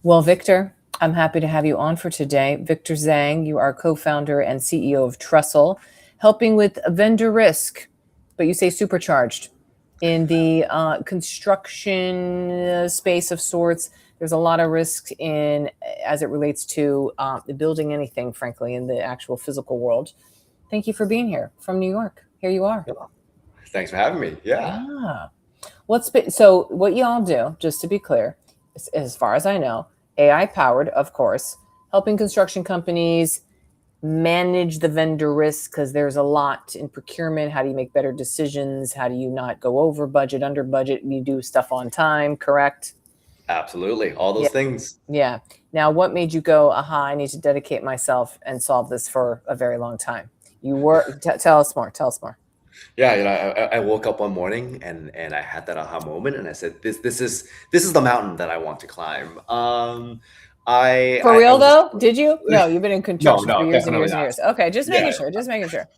Well, Victor, I'm happy to have you on for today. Victor Zhang, you are co-founder and CEO of Trestle, helping with vendor risk, but you say supercharged. In the construction space of sorts, there's a lot of risk in as it relates to building anything, frankly, in the actual physical world. Thank you for being here from New York. Here you are. Yeah. Thanks for having me. Yeah. Yeah. So what y'all do, just to be clear, as far as I know, AI powered, of course, helping construction companies manage the vendor risk because there's a lot in procurement. How do you make better decisions? How do you not go over budget, under budget? You do stuff on time, correct? Absolutely. All Yeah. those things. Yeah. Now, what made you go, aha, I need to dedicate myself and solve this for a very long time? You were, tell us more. Tell us more. Yeah, I woke up one morning and I had that aha moment and I said, this is the mountain that I want to climb. For I real was though? Did you? No, you've been in no, construction for no, years and definitely years and not. years. Okay, just making Yeah. sure. Just making sure.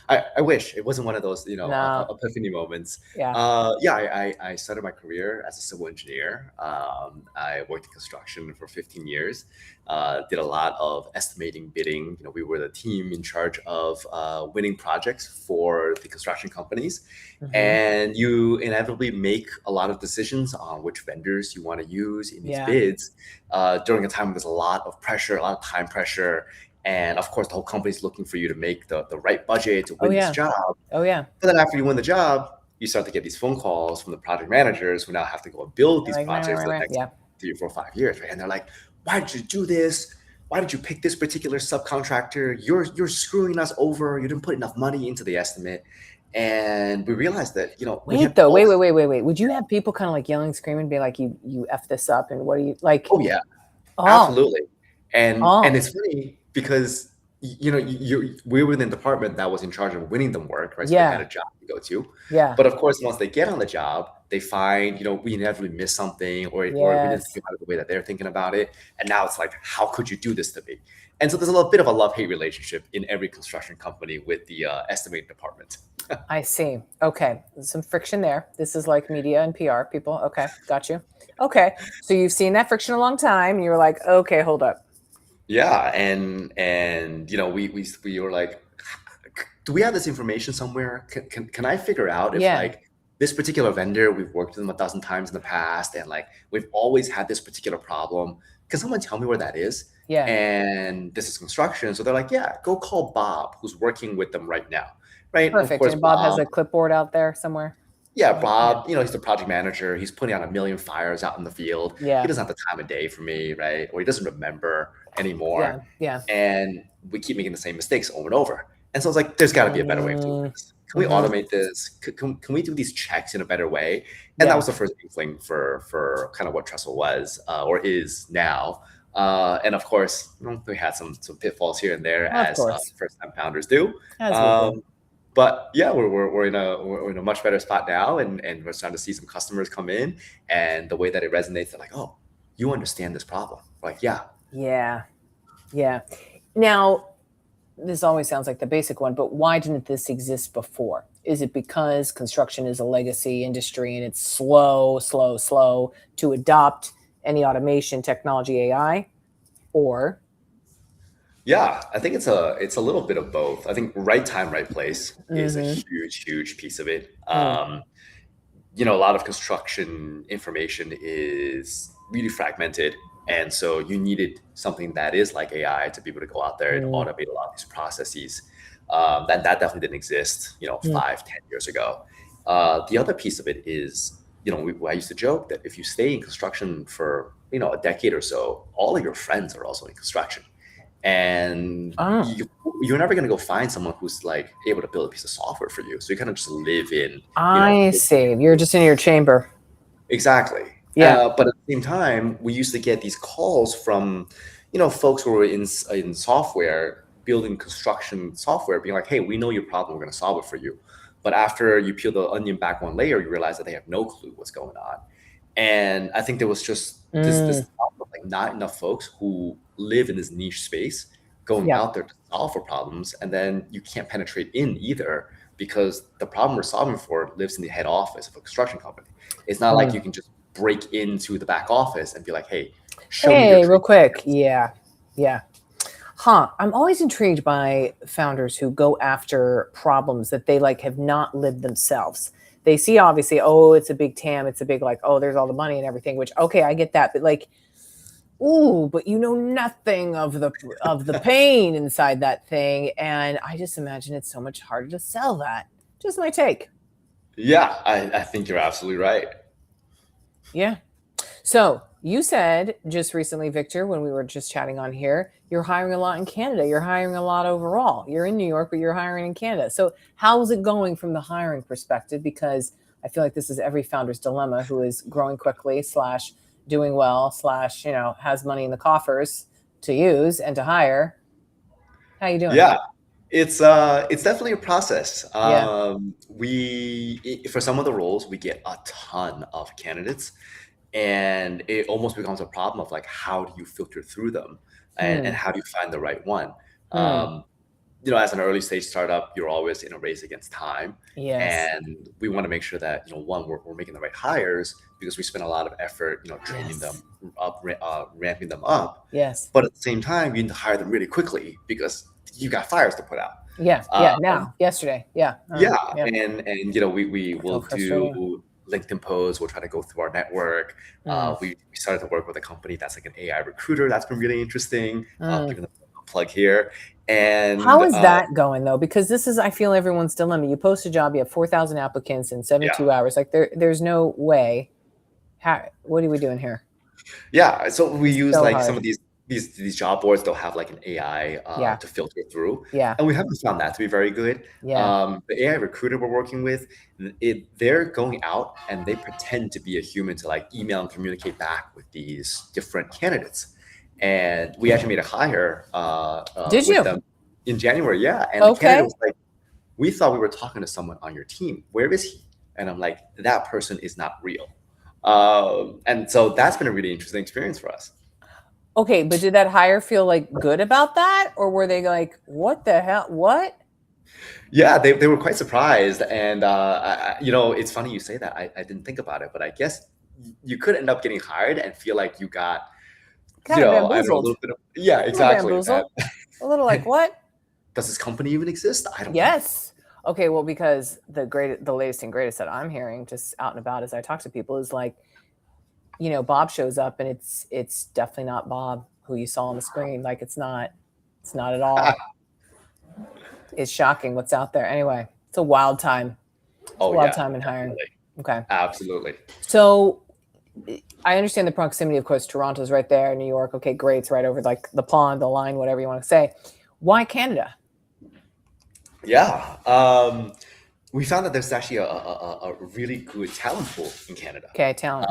I wish it wasn't one of those, No. epiphany moments. Yeah. Yeah, I started my career as a civil engineer. I worked in construction for 15 years. Did a lot of estimating, bidding. We were the team in charge of winning projects for the construction companies. Mhm. And you inevitably make a lot of decisions on which vendors you want to use in these Yeah. bids during a time when there's a lot of pressure, a lot of time pressure. And of course, the whole company's looking for you to make the right budget to Oh win this yeah. job. Oh yeah. But then after you win the job, you start to get these phone calls from the project managers who now have to go and build You're these like, projects for the next yeah. 3 or 4 or 5 years, right? And they're like, why did you do this? Why did you pick this particular subcontractor? You're screwing us over. You didn't put enough money into the estimate. And we realized that, we Wait had though. all Wait, this. wait, wait, wait, wait. Would you have people kind of like yelling, screaming, be like, you f this up, and what do you like? Oh yeah, Oh, absolutely. And oh, it's funny because we were in the department that was in charge of winning them work, right? So they had yeah, a job to go to. yeah, But of course, once they get on the job, they find, we inevitably missed something or we didn't yes. think about it the way that they're thinking about it. And now it's like, how could you do this to me? And so there's a little bit of a love-hate relationship in every construction company with the estimating department. I see. Okay, there's some friction there. This is like media and PR people. Okay, got you. Okay, so you've seen that friction a long time, and you were like, okay, hold up. Yeah, and we were like, do we have this information somewhere? Can I figure out if Yeah, like this particular vendor we've worked with them 1,000 times in the past and like we've always had this particular problem? Can someone tell me where that is? yeah, And this is construction, so they're like, yeah, go call Bob, who's working with them right now, right? And of perfect. course, And Bob has Bob, a clipboard out there somewhere. yeah, Yeah, Bob, he's the project manager. He's putting out a million fires out in the field. He yeah, doesn't have the time of day for me, right? Or he doesn't remember yeah, anymore. yeah. And we keep making the same mistakes over and over. And so it's like, there's got to be a better way of doing this. Can we Mm-hmm. automate this? Can we do these checks in a better way? And that Yeah. was the first inkling for kind of what Trestle was or is now. And of course, we had some pitfalls here and there Of as course, first-time founders do. as we do. But yeah, we're in a much better spot now, and we're starting to see some customers come in, and the way that it resonates, they're like, "Oh, you understand this problem?" Like, yeah, Yeah, yeah. Now, this always sounds like the basic one, but why didn't this exist before? Is it because construction is a legacy industry and it's slow, slow, slow to adopt any automation technology, AI? Or, yeah. I think it's a little bit of both. I think right time, right place is a mm-hmm, huge piece of it. mm, A lot of construction information is really fragmented. And so you needed something that is like AI to be able to go out there and mm, automate a lot of these processes. That definitely didn't exist, mm, 5, 10 years ago. The other piece of it is, I used to joke that if you stay in construction for, a decade or so, all of your friends are also in construction. And oh, you're never going to go find someone who's like able to build a piece of software for you. So you kind of just live in, I see. You're just in your chamber. exactly. Yeah. But at the same time, we used to get these calls from, folks who were in software, building construction software, being like, "Hey, we know your problem. We're going to solve it for you." But after you peel the onion back one layer, you realize that they have no clue what's going on. And I think there was just this Mm, like not enough folks who live in this niche space going yeah. out there to solve for problems, and then you can't penetrate in either because the problem we're solving for lives in the head office of a construction company. It's not like Mm, you can just break into the back office and be like, hey, show me Hey, your real quick. credentials. Yeah. Huh. I'm always intrigued by founders who go after problems that they like have not lived themselves. They see obviously, oh, it's a big TAM, it's a big like, oh, there's all the money and everything, which okay, I get that, but like, ooh, but you know nothing of the pain inside that thing, and I just imagine it's so much harder to sell that. Just my take. Yeah, I think you're absolutely right. Yeah. So you said just recently, Victor, when we were just chatting on here, you're hiring a lot in Canada. You're hiring a lot overall. You're in New York, but you're hiring in Canada. So how's it going from the hiring perspective? Because I feel like this is every founder's dilemma who is growing quickly slash doing well slash, has money in the coffers to use and to hire. How you doing? Yeah, it's definitely a process. Yeah. For some of the roles, we get a ton of candidates, and it almost becomes a problem of like, how do you filter through them, and how do you find the right one? Hmm. Um, as an early stage startup, you're always in a race against time. Yes. And we want to make sure that, one, we're making the right hires because we spend a lot of effort, training them Yes. up, ramping them up. Yes. But at the same time, you need to hire them really quickly because you got fires to put out. Yeah. Yeah. Now, yesterday. Yeah. Yeah, Yeah. and we will So frustrating. do LinkedIn posts. We'll try to go through our network. Mm. We started to work with a company that's like an AI recruiter. That's been really interesting. Mm. Giving them a plug here. And How is that going though? Because this is, I feel, everyone's dilemma. You post a job, you have 4,000 applicants in 72 hours. Like there's no way. What are we doing here? Yeah, so we use So like some hard. of these job boards. They'll have like an AI Yeah. to filter through, Yeah. and we haven't found that to be very good. Yeah. The AI recruiter we're working with, they're going out and they pretend to be a human to like email and communicate back with these different candidates. And we actually made a hire Did with you? them in January. Yeah, and the Okay. candidate was like, "We thought we were talking to someone on your team. Where is he?" And I'm like, "That person is not real." And so that's been a really interesting experience for us. Okay, but did that hire feel like good about that, or were they like, what the hell? What? Yeah, they were quite surprised. And, it's funny you say that. I didn't think about it, but I guess you could end up getting hired and feel like you got, Kind of I don't know, a bamboozled. little bit of, yeah, A little exactly. bamboozled. A little like, what? Does this company even exist? I don't know. Yes. Okay, well, because the latest and greatest that I'm hearing just out and about as I talk to people is like, Bob shows up and it's definitely not Bob who you saw on the screen. Like it's not at all. It's shocking what's out there. Anyway, it's a wild time. It's a wild time in hiring. Okay. Absolutely. So I understand the proximity, of course. Toronto's right there, New York. Okay, great. It's right over like the pond, the line, whatever you want to say. Why Canada? Yeah. We found that there's actually a really good talent pool in Canada. Okay, talent.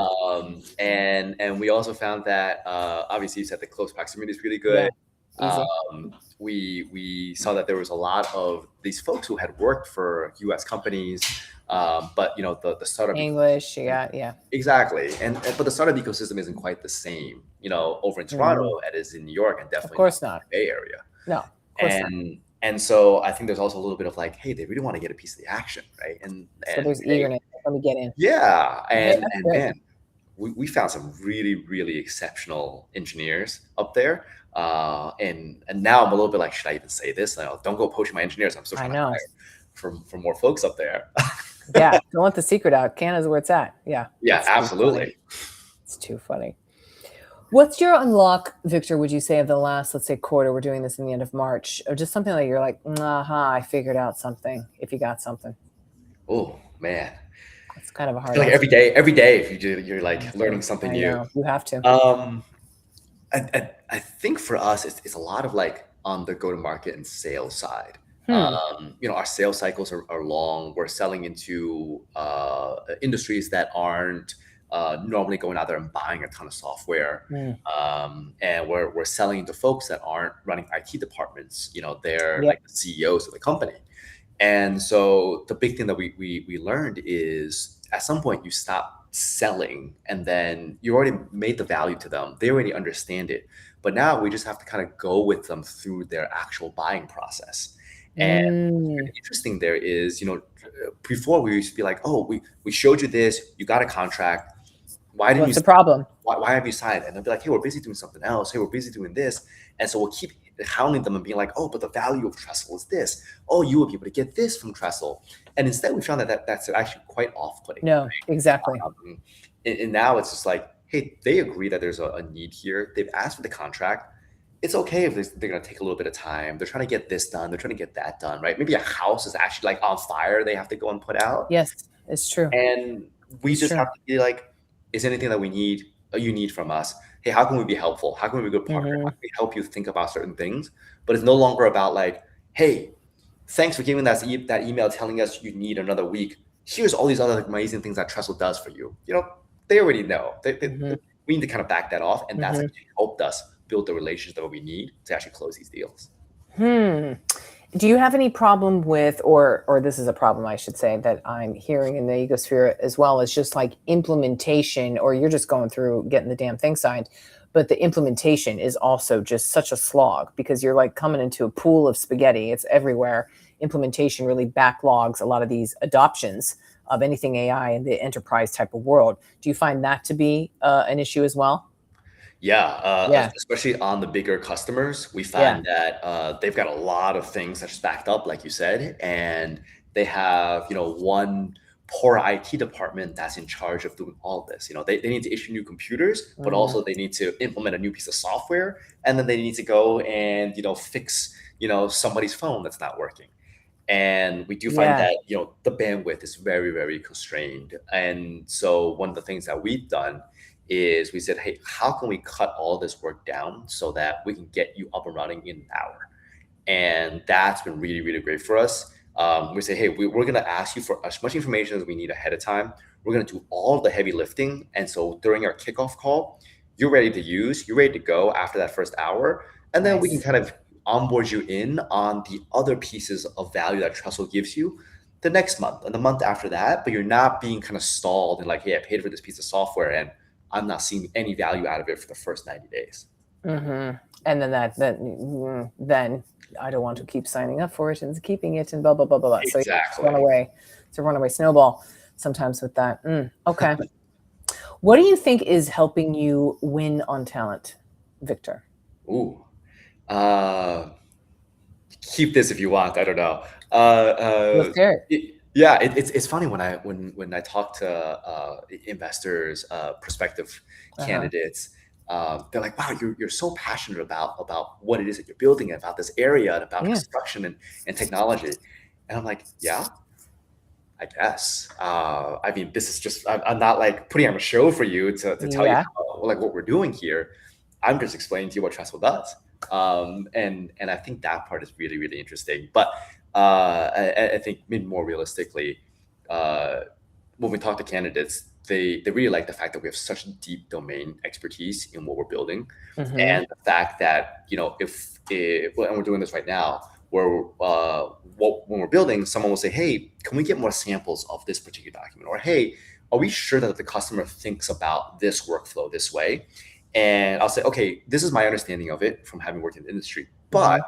And we also found that obviously you said the close proximity is really good. Yeah, we saw that there was a lot of these folks who had worked for U.S. companies, but the startup English. Yeah. Exactly, but the startup ecosystem isn't quite the same, over in Toronto as in New York, and definitely Of course not in the Bay Area. No, of course not. And so I think there's also a little bit of like, hey, they really want to get a piece of the action, right? And So there's eagerness. Let me get in. Yeah, Okay, and man, we found some really, really exceptional engineers up there. And now I'm a little bit like, should I even say this? Don't go poaching my engineers. I'm still trying to hire for more folks up there. Yeah, don't let the secret out. Canada's where it's at. Yeah. Yeah, absolutely. It's too funny. What's your unlock, Victor, would you say, of the last, let's say, quarter? We're doing this in the end of March. Or just something like you're like, I figured out something, if you got something. Oh, man. It's kind of a hard like every day, if you're like learning something new. You have to. I think for us, it's a lot of like on the go-to-market and sales side. Our sales cycles are long. We're selling into industries that aren't normally going out there and buying a ton of software. And we're selling to folks that aren't running IT departments. They're like the CEOs of the company. And so the big thing that we learned is at some point you stop selling and then you already made the value to them. They already understand it. But now we just have to kind of go with them through their actual buying process. And what's interesting there is, before we used to be like, oh, we showed you this, you got a contract, why didn't What's you the problem? why have you signed? And they'll be like, hey, we're busy doing something else. Hey, we're busy doing this. And so we'll keep hounding them and being like, oh, but the value of Trestle is this. Oh, you will be able to get this from Trestle. And instead, we found that's actually quite off-putting. No, exactly. And now it's just like, hey, they agree that there's a need here. They've asked for the contract. It's okay if they're going to take a little bit of time. They're trying to get this done. They're trying to get that done, right? Maybe a house is actually like on fire. They have to go and put out. Yes, it's true. And we just have to be like, is anything that you need from us? Hey, how can we be helpful? How can we be a good partner? How can we help you think about certain things? But it's no longer about like, hey, thanks for giving that email telling us you need another week. Here's all these other amazing things that Trestle does for you. They already know. We need to kind of back that off. And that's actually helped us build the relationship that we need to actually close these deals. Do you have any problem with, or this is a problem, I should say, that I'm hearing in the ecosphere as well, as just like implementation, or you're just going through getting the damn thing signed, but the implementation is also just such a slog because you're like coming into a pool of spaghetti. It's everywhere. Implementation really backlogs a lot of these adoptions of anything AI in the enterprise type of world. Do you find that to be an issue as well? Yeah, especially on the bigger customers, we find that they've got a lot of things that are stacked up, like you said, and they have one poor IT department that's in charge of doing all this. They need to issue new computers, but also they need to implement a new piece of software, and then they need to go and fix somebody's phone that's not working. And we do find that the bandwidth is very, very constrained. And so one of the things that we've done is we said, hey, how can we cut all this work down so that we can get you up and running in an hour? And that's been really, really great for us. We say, hey, we're going to ask you for as much information as we need ahead of time. We're going to do all the heavy lifting. And so during our kickoff call, you're ready to go after that first hour. And then we can kind of onboard you in on the other pieces of value that Trestle gives you the next month and the month after that. But you're not being kind of stalled and like, hey, I paid for this piece of software and I'm not seeing any value out of it for the first 90 days. And then I don't want to keep signing up for it and keeping it and blah, blah, blah, blah, blah. Exactly. So it's a runaway snowball sometimes with that. Okay. What do you think is helping you win on talent, Victor? Ooh. Keep this if you want. I don't know. Let's hear it. Yeah, it's funny when I talk to investors, prospective candidates, they're like, "Wow, you're so passionate about what it is that you're building, and about this area, and about construction and technology." And I'm like, "Yeah, I guess. I mean, this is just I'm not like putting on a show for you to tell you like what we're doing here. I'm just explaining to you what Trestle does." And I think that part is really, really interesting. But I think maybe more realistically, when we talk to candidates, they really like the fact that we have such deep domain expertise in what we're building, and the fact that if and we're doing this right now, where when we're building, someone will say, "Hey, can we get more samples of this particular document?" Or, "Hey, are we sure that the customer thinks about this workflow this way?" And I'll say, "Okay, this is my understanding of it from having worked in the industry, but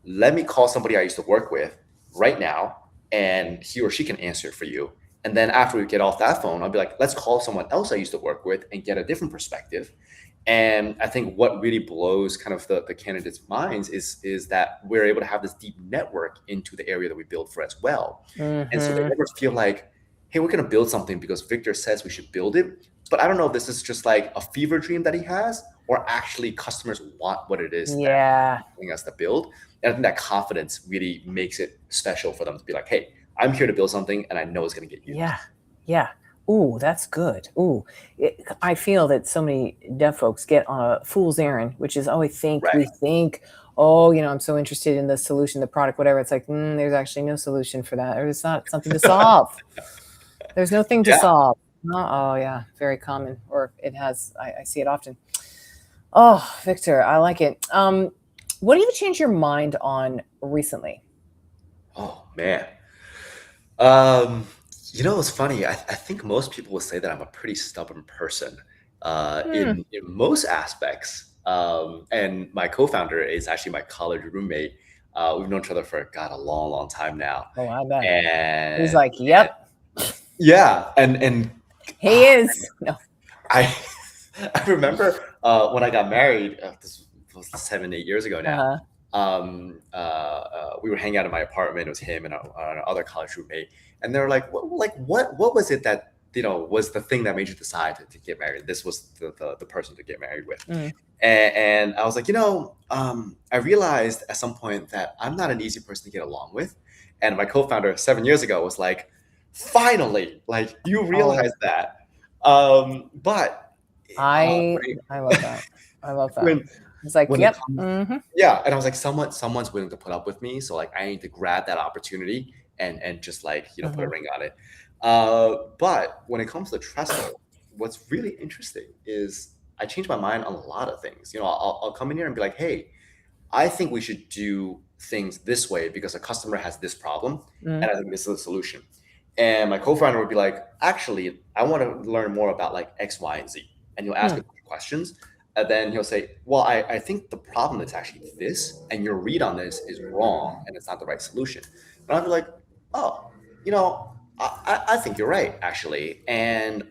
let me call somebody I used to work with right now, and he or she can answer it for you. And then after we get off that phone, I'll be like, let's call someone else I used to work with and get a different perspective." And I think what really blows kind of the candidates' minds is that we're able to have this deep network into the area that we build for as well. And so they never feel like, hey, we're going to build something because Victor says we should build it. But I don't know if this is just like a fever dream that he has, or actually customers want what it is that he's us to build. And I think that confidence really makes it special for them to be like, hey, I'm here to build something and I know it's going to get used. Yeah. Ooh, that's good. Ooh, I feel that so many dev folks get on a fool's errand, which is, we think, I'm so interested in the solution, the product, whatever. It's like, there's actually no solution for that. Or it's not something to solve. There's no thing to solve. Very common. Or it has, I see it often. Oh, Victor, I like it. What have you changed your mind on recently? Oh, man. It's funny. I think most people will say that I'm a pretty stubborn person in most aspects. And my co-founder is actually my college roommate. We've known each other for, a long, long time now. Oh, I bet. And he's like, yep. Yeah. And he is. No. I I remember when I got married. This was 7, 8 years ago now. Uh-huh. We were hanging out in my apartment. It was him and our other college roommate, and they were like, what was it that was the thing that made you decide to get married? This was the person to get married with. Mm. And I was like, I realized at some point that I'm not an easy person to get along with. And my co-founder 7 years ago was like, finally, like you realize that. But I love that. I love that. when It's like, when it yep. comes, yeah, and I was like, someone's willing to put up with me, so like I need to grab that opportunity and just like put a ring on it. But when it comes to Trestle, what's really interesting is I changed my mind on a lot of things. I'll come in here and be like, hey, I think we should do things this way because a customer has this problem, and I think this is the solution. And my co-founder would be like, actually, I want to learn more about like X, Y, and Z. And he'll ask me questions. And then he'll say, well, I think the problem is actually this, and your read on this is wrong, and it's not the right solution. And I'll be like, oh, I think you're right, actually. And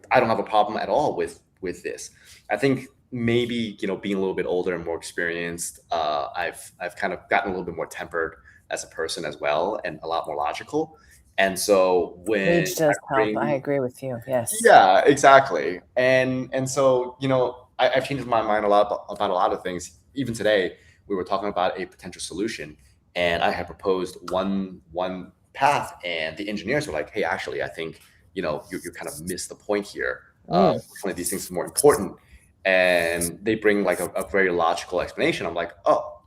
I don't have a problem at all with this. I think maybe, being a little bit older and more experienced, I've kind of gotten a little bit more tempered as a person as well, and a lot more logical. And so when age does help. I agree with you. Yes. Yeah, exactly. And so, I've changed my mind a lot about a lot of things. Even today, we were talking about a potential solution, and I had proposed one path, and the engineers were like, hey, actually, I think, you kind of missed the point here. One of these things is more important. And they bring like a very logical explanation. I'm like, oh,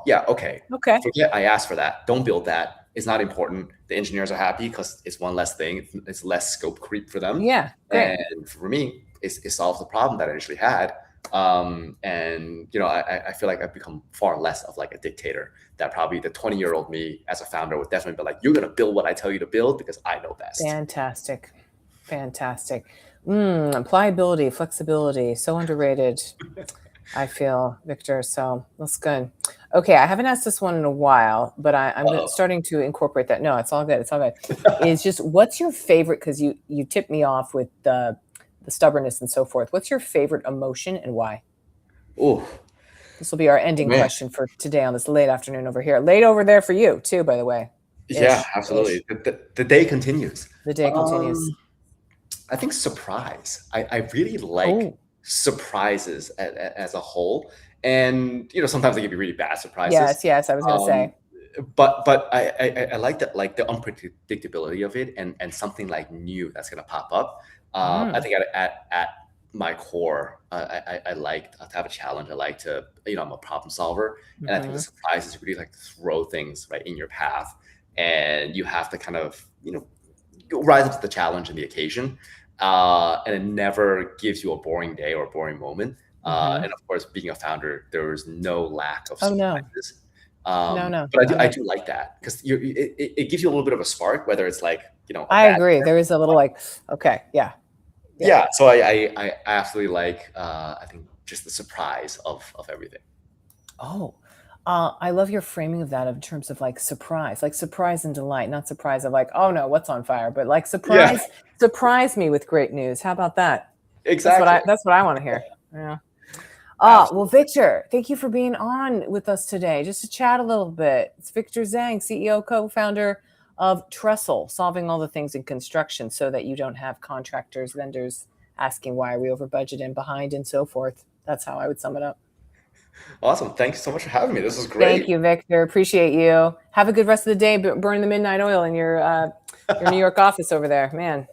yeah, okay. Forget I asked for that. Don't build that. It's not important. The engineers are happy because it's one less thing. It's less scope creep for them. Yeah, great. And for me, it solves the problem that I initially had. And I feel like I've become far less of like a dictator. That probably the 20-year-old me as a founder would definitely be like, you're gonna build what I tell you to build because I know best. Fantastic. Pliability, flexibility, so underrated. I feel, Victor. So that's good. Okay, I haven't asked this one in a while, but I'm starting to incorporate that. No, it's all good. It's all good. It's just, what's your favorite? Because you tipped me off with the stubbornness and so forth. What's your favorite emotion and why? Oh, this will be our ending question for today on this late afternoon over here. Late over there for you too, by the way. Yeah, absolutely. The day continues. The day continues. I think surprise. I really like surprises as a whole, and sometimes they can be really bad surprises. Yes, I was gonna say. But I like that, like the unpredictability of it, and something like new that's gonna pop up. I think at my core, I like to have a challenge. I like to, I'm a problem solver, and I think the surprise is really like to throw things right in your path, and you have to kind of rise up to the challenge and the occasion. And it never gives you a boring day or a boring moment. And of course, being a founder, there is no lack of surprises. No. But I do like that because it gives you a little bit of a spark, whether it's like, I agree. There is a little like, okay, yeah. So I absolutely like, I think just the surprise of everything. I love your framing of that in terms of like surprise and delight, not surprise of like, oh no, what's on fire, but like surprise me with great news. How about that? Exactly. That's what I want to hear. Yeah. Well, Victor, thank you for being on with us today, just to chat a little bit. It's Victor Zhang, CEO, co-founder of Trestle, solving all the things in construction so that you don't have contractors, vendors asking why are we over budget and behind and so forth. That's how I would sum it up. Awesome. Thank you so much for having me. This was great. Thank you, Victor. Appreciate you. Have a good rest of the day. Burn the midnight oil in your New York office over there. Man,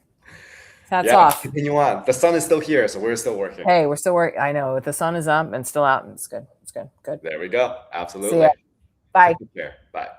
hats off. Continue on. The sun is still here, so we're still working. Hey, we're still working. I know. The sun is up and still out. It's good. It's good. Good. There we go. Absolutely. See ya. Bye. Take care. Bye.